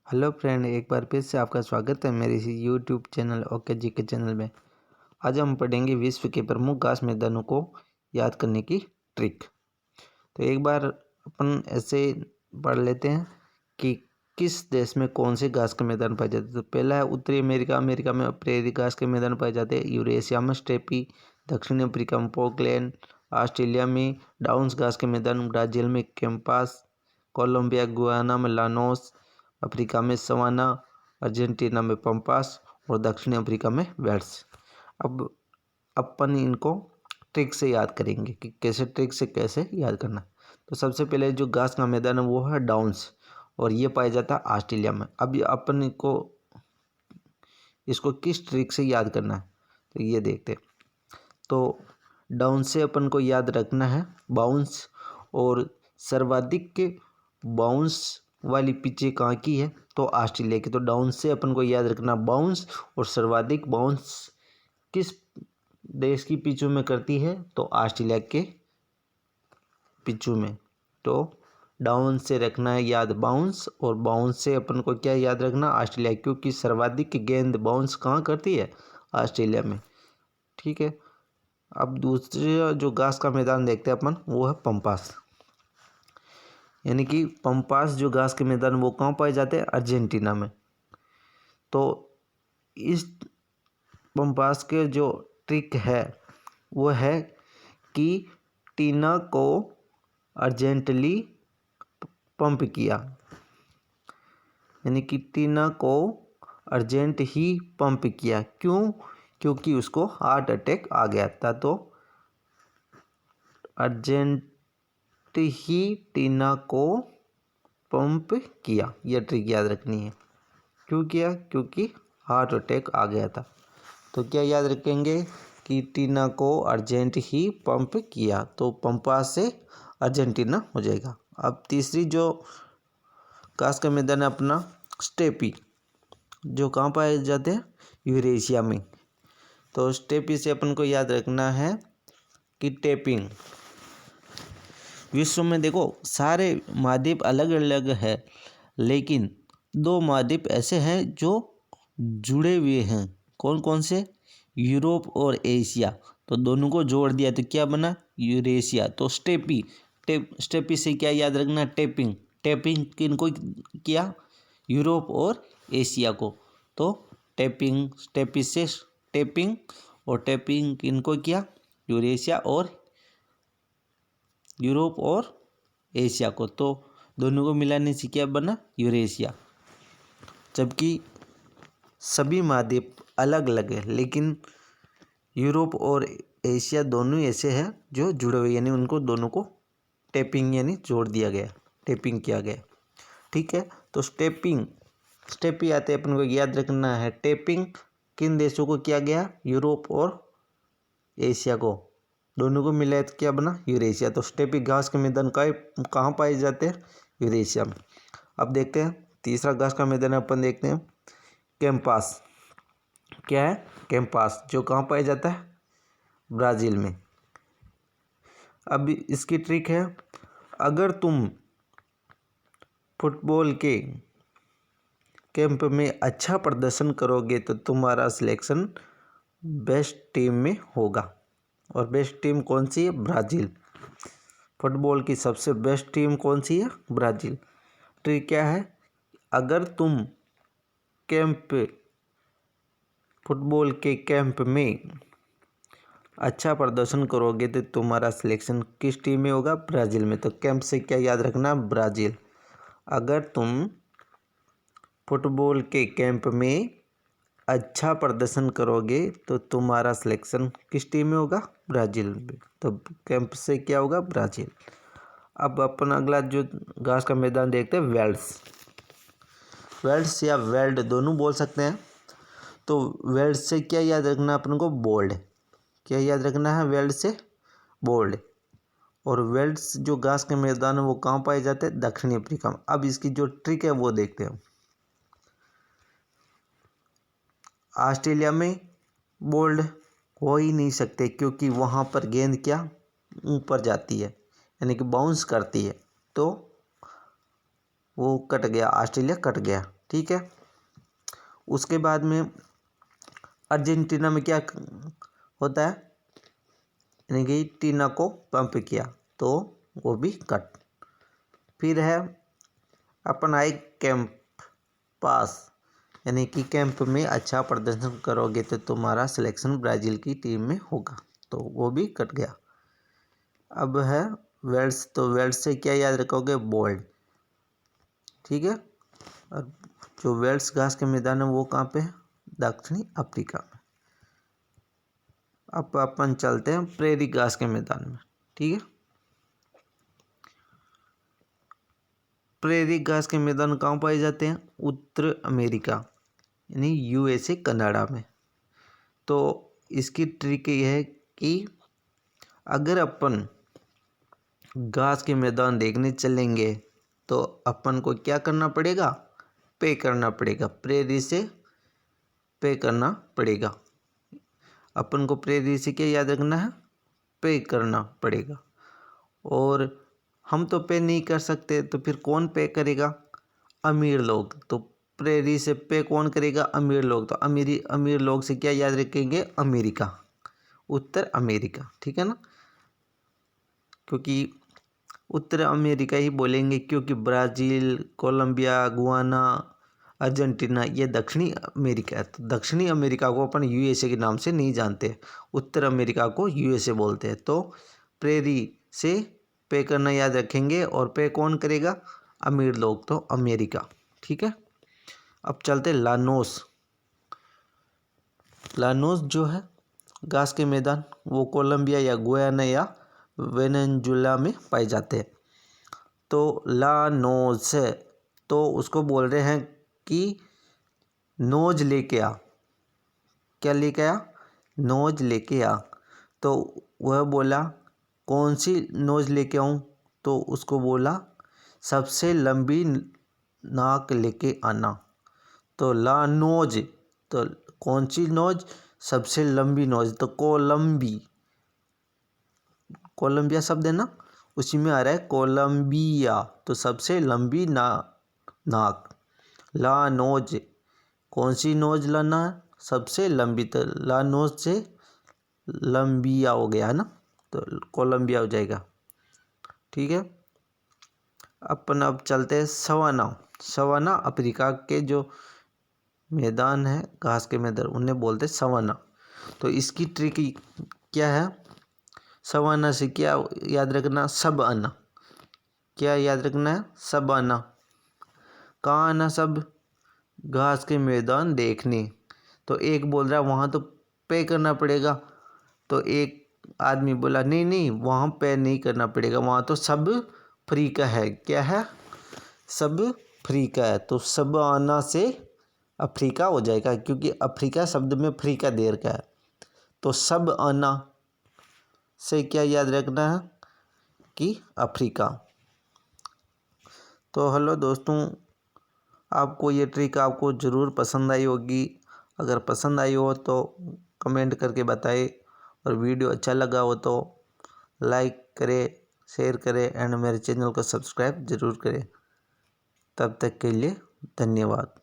Hello friend, एक बार फिर से आपका स्वागत है मेरे इसी यूट्यूब चैनल ओके जी के चैनल में। आज हम पढ़ेंगे विश्व के प्रमुख घास मैदानों को याद करने की ट्रिक। तो एक बार अपन ऐसे पढ़ लेते हैं कि किस देश में कौन से घास के मैदान पाए जाते हैं। तो पहला है उत्तरी अमेरिका। अमेरिका में प्रेरी घास के मैदान पाए जाते हैं। यूरेशिया में स्टेपी, दक्षिण अफ्रीका में पोकलैंड, ऑस्ट्रेलिया में डाउन्स घास के मैदान, ब्राज़ील में कैंपास, कोलंबिया गुयाना में लानोस, अफ्रीका में सवाना, अर्जेंटीना में पंपास और दक्षिण अफ्रीका में वेल्स। अब अपन इनको ट्रिक से याद करेंगे कि कैसे याद करना। तो सबसे पहले जो घास का मैदान है वो है डाउन्स और ये पाया जाता है ऑस्ट्रेलिया में। अब अपन को इसको किस ट्रिक से याद करना है तो ये देखते हैं। तो डाउन से अपन को याद रखना है बाउंस, और सर्वाधिक के बाउंस वाली पिचें कहाँ की है तो ऑस्ट्रेलिया की। तो डाउन से अपन को याद रखना बाउंस, और सर्वाधिक बाउंस किस देश की पिचों में करती है तो ऑस्ट्रेलिया के पिचों में। तो डाउन से रखना है याद बाउंस, और बाउंस से अपन को क्या याद रखना ऑस्ट्रेलिया, क्योंकि सर्वाधिक गेंद बाउंस कहाँ करती है ऑस्ट्रेलिया में। ठीक है। अब दूसरा जो घास का मैदान देखते हैं अपन वो है पंपास, यानी कि पंपास जो घास के मैदान वो कहाँ पाए जाते हैं अर्जेंटीना में। तो इस पंपास के जो ट्रिक है वो है कि टीना को अर्जेंटली पंप किया, यानी कि टीना को अर्जेंट ही पंप किया। क्यों? क्योंकि उसको हार्ट अटैक आ गया था। तो अर्जेंट ही टीना को पंप किया, यह ट्रिक याद रखनी है। क्यों किया? क्योंकि हार्ट अटैक आ गया था। तो क्या याद रखेंगे कि टीना को अर्जेंट ही पंप किया, तो पंपा से अर्जेंटीना हो जाएगा। अब तीसरी जो घास का मैदान है अपना स्टेपी, जो कहाँ पाए जाते हैं यूरेशिया में। तो स्टेपी से अपन को याद रखना है कि टेपिंग। विश्व में देखो सारे महाद्वीप अलग अलग है, लेकिन दो महाद्वीप ऐसे हैं जो जुड़े हुए हैं। कौन कौन से? यूरोप और एशिया। तो दोनों को जोड़ दिया तो क्या बना यूरेशिया। तो स्टेपी से क्या याद रखना टेपिंग। टेपिंग किनको किया? यूरोप और एशिया को। तो स्टेपी से टेपिंग, और टेपिंग किनको किया? यूरेशिया और यूरोप और एशिया को। तो दोनों को मिलाने से क्या बना यूरेशिया। जबकि सभी महाद्वीप अलग अलग है, लेकिन यूरोप और एशिया दोनों ऐसे हैं जो जुड़े हुए, यानी उनको दोनों को टेपिंग यानी जोड़ दिया गया, टेपिंग किया गया। ठीक है। तो स्टेपी आते अपन को याद रखना है टेपिंग किन देशों को किया गया? यूरोप और एशिया को, दोनों को मिलाया तो क्या बना यूरेशिया। तो स्टेपी घास के मैदान कहाँ पाए जाते हैं? यूरेशिया में। अब देखते हैं तीसरा घास का मैदान अपन देखते हैं कैंपास। क्या है? कैंपास, जो कहाँ पाया जाता है? ब्राज़ील में। अब इसकी ट्रिक है, अगर तुम फुटबॉल के कैंप में अच्छा प्रदर्शन करोगे तो तुम्हारा सिलेक्शन बेस्ट टीम में होगा। और बेस्ट टीम कौन सी है? ब्राज़ील। फुटबॉल की सबसे बेस्ट टीम कौन सी है? ब्राज़ील। ट्रिक क्या है? अगर तुम फुटबॉल के कैंप में अच्छा प्रदर्शन करोगे तो तुम्हारा सिलेक्शन किस टीम में होगा? ब्राज़ील में। तो कैंप से क्या याद रखना? ब्राज़ील। अगर तुम फुटबॉल के कैंप में अच्छा प्रदर्शन करोगे तो तुम्हारा सिलेक्शन किस टीम में होगा? ब्राज़ील में। तो कैंप से क्या होगा? ब्राज़ील। अब अपन अगला जो घास का मैदान देखते हैं वेल्स या वेल्ड दोनों बोल सकते हैं। तो वेल्ड से क्या याद रखना अपन को? बोल्ड। क्या याद रखना है? वेल्ड से बोल्ड। और वेल्ड्स जो घास के मैदान है वो कहाँ पाए जाते हैं? दक्षिणी अफ्रीका में। अब इसकी जो ट्रिक है वो देखते हैं। ऑस्ट्रेलिया में बोल्ड हो ही नहीं सकते, क्योंकि वहाँ पर गेंद क्या ऊपर जाती है, यानी कि बाउंस करती है। तो वो कट गया, ऑस्ट्रेलिया कट गया। ठीक है। उसके बाद में अर्जेंटीना में क्या होता है, यानी कि टीना को पंप किया तो वो भी कट। फिर है अपन आए कैंप पास, यानी कि कैंप में अच्छा प्रदर्शन करोगे तो तुम्हारा सिलेक्शन ब्राज़ील की टीम में होगा, तो वो भी कट गया। अब है वेल्स, तो वेल्स से क्या याद रखोगे, बोल्ड, ठीक है। और जो वेल्स घास के मैदान है वो कहाँ पे है, दक्षिणी अफ्रीका में। अब अपन चलते हैं प्रेरी घास के मैदान में, ठीक है। प्रेरी घास के मैदान कहाँ पाए जाते हैं, उत्तर अमेरिका, यानी यूएसए कनाडा में। तो इसकी ट्रिक ये है कि अगर अपन घास के मैदान देखने चलेंगे तो अपन को क्या करना पड़ेगा, पे करना पड़ेगा, प्रेरी से पे करना पड़ेगा। अपन को प्रेरी से क्या याद रखना है, पे करना पड़ेगा। और हम तो पे नहीं कर सकते तो फिर कौन पे करेगा, अमीर लोग। तो प्रेरी से पे कौन करेगा, अमीर लोग। तो अमीर लोग से क्या याद रखेंगे, अमेरिका, उत्तर अमेरिका, ठीक है ना। क्योंकि उत्तर अमेरिका ही बोलेंगे, क्योंकि ब्राज़ील, कोलंबिया, गुयाना, अर्जेंटीना ये दक्षिणी अमेरिका है। तो दक्षिणी अमेरिका को अपन यूएसए के नाम से नहीं जानते, उत्तर अमेरिका को यूएसए बोलते हैं। तो प्रेरी से पे करना याद रखेंगे, और पे कौन करेगा, अमीर लोग, तो अमेरिका, ठीक है। अब चलते लानोस। लानोस जो है घास के मैदान, वो कोलंबिया या गुयाना या वेनेजुला में पाए जाते हैं। तो लानोस है, तो उसको बोल रहे हैं कि नोज लेके आ, क्या लेके आ, नोज लेके आ। तो वह बोला कौन सी नोज लेके आऊँ, तो उसको बोला सबसे लंबी नाक लेके आना। तो ला नोज, तो कौन सी नोज, सबसे लंबी नोज। तो कोलंबिया शब्द है ना, उसी में आ रहा है कोलंबिया, तो सबसे लंबी नाक। ला नोज, कौन सी नोज लाना है, सबसे लंबी। तो ला नोज से लंबिया हो गया है ना, तो कोलंबिया हो जाएगा, ठीक है। अपन अब चलते हैं सवाना अफ्रीका के जो मैदान है घास के मैदान, उन्हें बोलते सवाना। तो इसकी ट्रिक क्या है, सवाना से क्या याद रखना, सब आना। क्या याद रखना है, सब आना। कहाँ आना, सब घास के मैदान देखने। तो एक बोल रहा है वहाँ तो पे करना पड़ेगा, तो एक आदमी बोला नहीं नहीं वहाँ पे नहीं करना पड़ेगा, वहाँ तो सब फ्री का है। क्या है, सब फ्री का है। तो सब आना से अफ्रीका हो जाएगा, क्योंकि अफ्रीका शब्द में फ्री का देर का है। तो सब आना से क्या याद रखना है कि अफ्रीका। तो हेलो दोस्तों, आपको ये ट्रिक आपको ज़रूर पसंद आई होगी। अगर पसंद आई हो तो कमेंट करके बताएं, और वीडियो अच्छा लगा हो तो लाइक करें, शेयर करें, एंड मेरे चैनल को सब्सक्राइब ज़रूर करें। तब तक के लिए धन्यवाद।